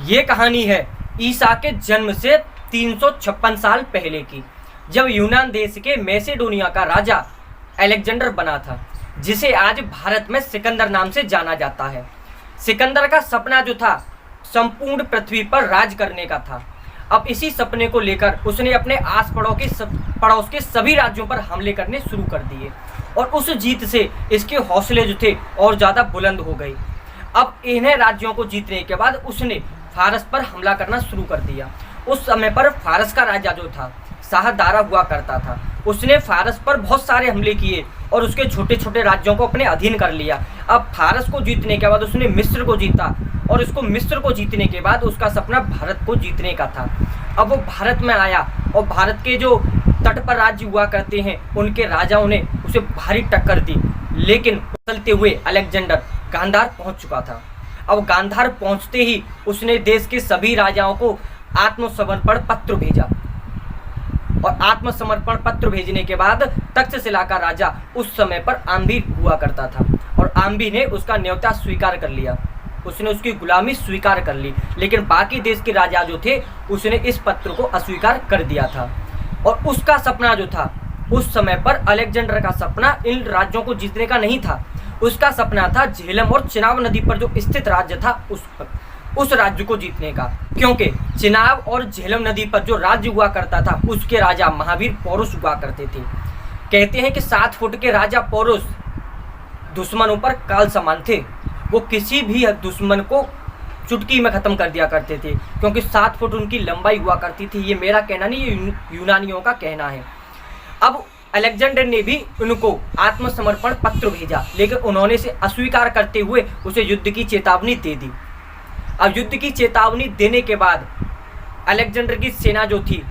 ये कहानी है ईसा के जन्म से 356 साल पहले की, जब यूनान देश के मैसेडोनिया का राजा अलेक्जेंडर बना था, जिसे आज भारत में सिकंदर नाम से जाना जाता है। सिकंदर का सपना जो था संपूर्ण पृथ्वी पर राज करने का था। अब इसी सपने को लेकर उसने अपने आस पड़ोस के सभी राज्यों पर हमले करने शुरू कर दिए और उस जीत से इसके हौसले जो थे और ज़्यादा बुलंद हो गए। अब इन्हें राज्यों को जीतने के बाद उसने फारस पर हमला करना शुरू कर दिया। उस समय पर फारस का राजा जो था शाहदारा हुआ करता था। उसने फारस पर बहुत सारे हमले किए और उसके छोटे छोटे राज्यों को अपने अधीन कर लिया। अब फारस को जीतने के बाद उसने मिस्र को जीता और उसको मिस्र को जीतने के बाद उसका सपना भारत को जीतने का था। अब वो भारत में आया और भारत के जो तट पर राज्य हुआ करते हैं उनके राजाओं ने उसे भारी टक्कर दी, लेकिन चलते हुए अलेक्जेंडर गांधार पहुंच चुका था। अब गांधार पहुंचते ही उसने देश के सभी राजाओं को आत्मसमर्पण पत्र भेजा और आत्मसमर्पण पत्र भेजने के बाद तक्षशिला का राजा उस समय पर आम्बी हुआ करता था और आम्बी ने उसका न्योता स्वीकार कर लिया। उसने उसकी गुलामी स्वीकार कर ली, लेकिन बाकी देश के राजा जो थे उसने इस पत्र को अस्वीकार कर दिया था। और उसका सपना जो था उस समय पर अलेक्जेंडर का सपना इन राज्यों को जीतने का नहीं था। उसका सपना था झेलम और चिनाब नदी पर जो स्थित राज्य था उस राज्य को जीतने का, क्योंकि चिनाब और झेलम नदी पर जो राज्य हुआ करता था उसके राजा महावीर पौरुष हुआ करते थे। कहते हैं कि 7 फुट के राजा पौरुष दुश्मनों पर काल समान थे। वो किसी भी दुश्मन को चुटकी में ख़त्म कर दिया करते थे, क्योंकि 7 फुट उनकी लंबाई हुआ करती थी। ये मेरा कहना नहीं, ये यूनानियों का कहना है। अब अलेक्जेंडर ने भी उनको आत्मसमर्पण पत्र भेजा, लेकिन उन्होंने इसे अस्वीकार करते हुए उसे युद्ध की चेतावनी दे दी। अब युद्ध की चेतावनी देने के बाद अलेक्जेंडर की सेना जो थी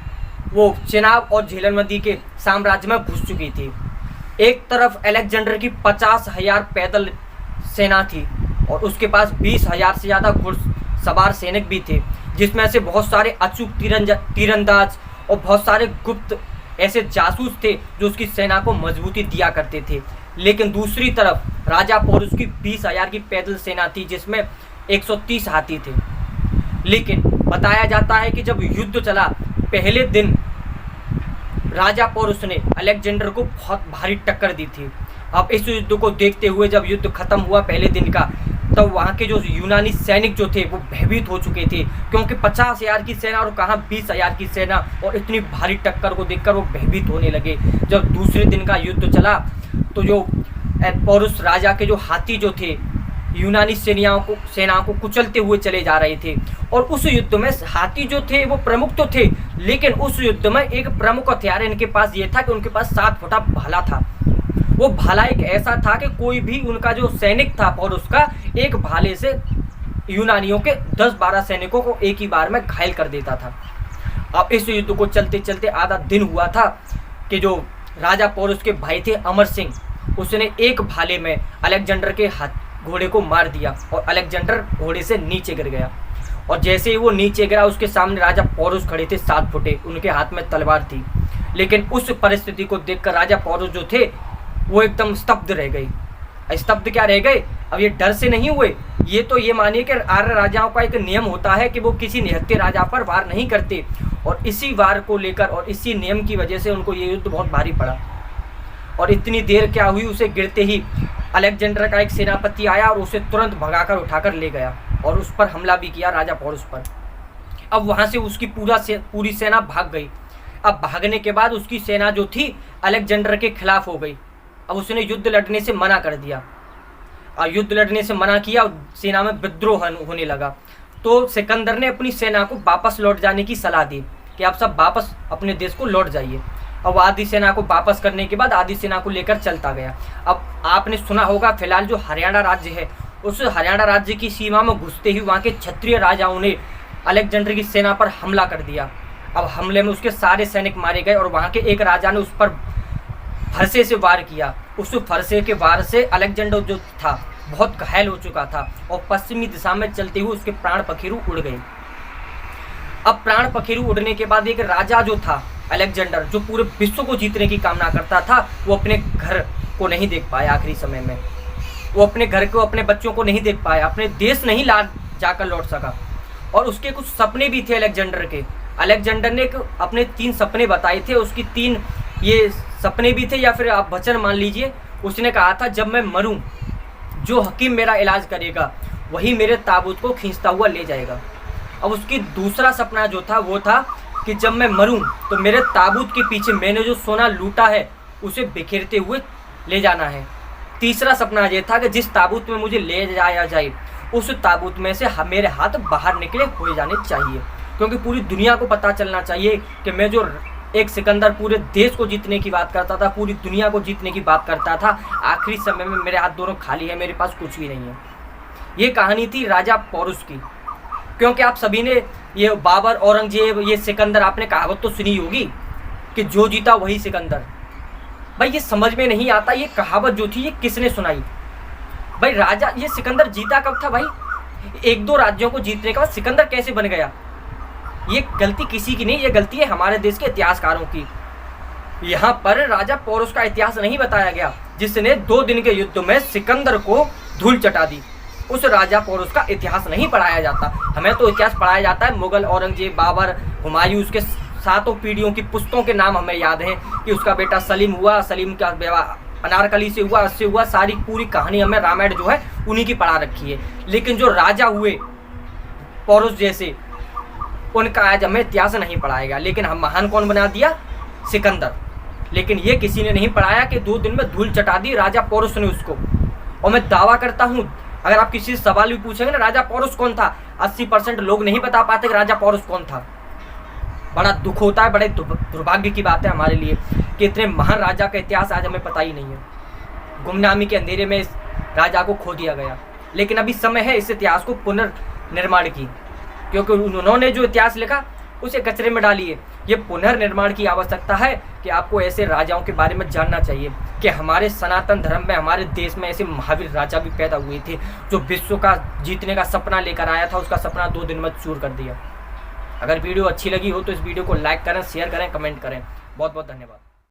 वो चिनाब और झेलम नदी के साम्राज्य में घुस चुकी थी। एक तरफ अलेक्जेंडर की 50,000 पैदल सेना थी और उसके पास 20,000 से ज़्यादा घुड़सवार सैनिक भी थे, जिसमें से बहुत सारे अचूक तीरंदाज और बहुत सारे गुप्त ऐसे जासूस थे जो उसकी सेना को मजबूती दिया करते थे। लेकिन दूसरी तरफ राजा पौरुष की 20,000 की पैदल सेना थी, जिसमें 130 हाथी थे। लेकिन बताया जाता है कि जब युद्ध चला, पहले दिन राजा पौरुष ने अलेक्जेंडर को बहुत भारी टक्कर दी थी। अब इस युद्ध को देखते हुए जब युद्ध खत्म हुआ पहले दिन का, तब वहाँ के जो यूनानी सैनिक जो थे वो भयभीत हो चुके थे, क्योंकि 50,000 की सेना और कहाँ 20,000 की सेना, और इतनी भारी टक्कर को देखकर वो भयभीत होने लगे। जब दूसरे दिन का युद्ध चला तो जो पौरुष राजा के जो हाथी जो थे यूनानी सेनाओं को कुचलते हुए चले जा रहे थे। और उस युद्ध में हाथी जो थे वो प्रमुख तो थे, लेकिन उस युद्ध में एक प्रमुख हथियार इनके पास ये था कि उनके पास 7 फुटा भाला था। वो भाला एक ऐसा था कि कोई भी उनका जो सैनिक था और उसका एक भाले से यूनानियों के 10-12 सैनिकों को एक ही बार में घायल कर देता था। अब इस युद्ध को चलते चलते आधा दिन हुआ था कि जो राजा पौरुष के भाई थे अमर सिंह, उसने एक भाले में अलेक्जेंडर के घोड़े को मार दिया और अलेक्जेंडर घोड़े से नीचे गिर गया। और जैसे ही वो नीचे गिरा, उसके सामने राजा पौरुष खड़े थे 7 फुटे, उनके हाथ में तलवार थी। लेकिन उस परिस्थिति को देखकर राजा पौरुष जो थे वो एकदम स्तब्ध रह गए। स्तब्ध क्या रह गए? अब ये डर से नहीं हुए, ये तो ये मानिए कि आर्य राजाओं का एक नियम होता है कि वो किसी निहत्थे राजा पर वार नहीं करते, और इसी वार को लेकर और इसी नियम की वजह से उनको ये युद्ध बहुत भारी पड़ा। और इतनी देर क्या हुई, उसे गिरते ही अलेक्जेंडर का एक सेनापति आया और उसे तुरंत भगाकर उठाकर ले गया और उस पर हमला भी किया राजा पौरुष पर। अब वहाँ से उसकी पूरी सेना भाग गई। अब भागने के बाद उसकी सेना जो थी अलेक्जेंडर के खिलाफ हो गई। अब उसने युद्ध लड़ने से मना कर दिया और युद्ध लड़ने से मना किया और सेना में विद्रोह होने लगा। तो सिकंदर ने अपनी सेना को वापस लौट जाने की सलाह दी कि आप सब वापस अपने देश को लौट जाइए। अब आधी सेना को वापस करने के बाद आधी सेना को लेकर चलता गया। अब आपने सुना होगा फिलहाल जो हरियाणा राज्य है, उस हरियाणा राज्य की सीमा में घुसते ही वहाँ के क्षत्रिय राजाओं ने अलेक्जेंडर की सेना पर हमला कर दिया। अब हमले में उसके सारे सैनिक मारे गए और वहाँ के एक राजा ने उस पर फरसे से वार किया। उस फरसे के वार से अलेक्जेंडर जो था बहुत घायल हो चुका था और पश्चिमी दिशा में चलते हुए उसके प्राण पखेरु उड़ गए। अब प्राण पखेरु उड़ने के बाद एक राजा जो था अलेक्जेंडर, जो पूरे विश्व को जीतने की कामना करता था, वो अपने घर को नहीं देख पाया। आखिरी समय में वो अपने घर को, अपने बच्चों को नहीं देख पाया, अपने देश नहीं जाकर लौट सका। और उसके कुछ सपने भी थे अलेक्जेंडर के। अलेक्जेंडर ने अपने 3 सपने बताए थे, उसकी 3 ये सपने भी थे या फिर आप वचन मान लीजिए। उसने कहा था जब मैं मरूं, जो हकीम मेरा इलाज करेगा वही मेरे ताबूत को खींचता हुआ ले जाएगा। अब उसकी दूसरा सपना जो था वो था कि जब मैं मरूं तो मेरे ताबूत के पीछे मैंने जो सोना लूटा है उसे बिखेरते हुए ले जाना है। तीसरा सपना ये था कि जिस ताबूत में मुझे ले जाया जाए उस ताबूत में से मेरे हाथ बाहर निकले हुए जाने चाहिए, क्योंकि पूरी दुनिया को पता चलना चाहिए कि मैं जो एक सिकंदर पूरे देश को जीतने की बात करता था, पूरी दुनिया को जीतने की बात करता था, आखिरी समय में मेरे हाथ दोनों खाली है, मेरे पास कुछ भी नहीं है। ये कहानी थी राजा पोरुस की। क्योंकि आप सभी ने ये बाबर, औरंगजेब, ये सिकंदर, आपने कहावत तो सुनी होगी कि जो जीता वही सिकंदर। भाई ये समझ में नहीं आता ये कहावत जो थी ये किसने सुनाई। भाई राजा, ये सिकंदर जीता कब था भाई? 1-2 राज्यों को जीतने के बाद सिकंदर कैसे बन गया? ये गलती किसी की नहीं, ये गलती है हमारे देश के इतिहासकारों की। यहाँ पर राजा पोरुस का इतिहास नहीं बताया गया जिसने 2 दिन के युद्ध में सिकंदर को धूल चटा दी। उस राजा पोरुस का इतिहास नहीं पढ़ाया जाता। हमें तो इतिहास पढ़ाया जाता है मुगल, औरंगजेब, बाबर, हुमायूं, उसके 7 पीढ़ियों की पुश्तों के नाम हमें याद हैं कि उसका बेटा सलीम हुआ, सलीम का विवाह अनारकली से हुआ, उससे हुआ, सारी पूरी कहानी हमें रामायण जो है उन्हीं की पढ़ा रखी है। लेकिन जो राजा हुए पोरुस जैसे, उनका आज हमें इतिहास नहीं पढ़ाएगा। लेकिन हम महान कौन बना दिया? सिकंदर। लेकिन ये किसी ने नहीं पढ़ाया कि 2 दिन में धूल चटा दी राजा पोरुस ने उसको। और मैं दावा करता हूँ, अगर आप किसी से सवाल भी पूछेंगे ना राजा पोरुस कौन था, 80% लोग नहीं बता पाते कि राजा पोरुस कौन था। बड़ा दुख होता है, बड़े दुर्भाग्य की बात है हमारे लिए कि इतने महान राजा का इतिहास आज हमें पता ही नहीं है। गुमनामी के अंधेरे में इस राजा को खो दिया गया। लेकिन अभी समय है इस इतिहास को पुनर्निर्माण की, क्योंकि उन्होंने जो इतिहास लिखा उसे कचरे में डालिए। ये पुनर्निर्माण की आवश्यकता है कि आपको ऐसे राजाओं के बारे में जानना चाहिए कि हमारे सनातन धर्म में, हमारे देश में ऐसे महावीर राजा भी पैदा हुए थे जो विश्व का जीतने का सपना लेकर आया था, उसका सपना 2 दिन में चूर कर दिया। अगर वीडियो अच्छी लगी हो तो इस वीडियो को लाइक करें, शेयर करें, कमेंट करें। बहुत बहुत धन्यवाद।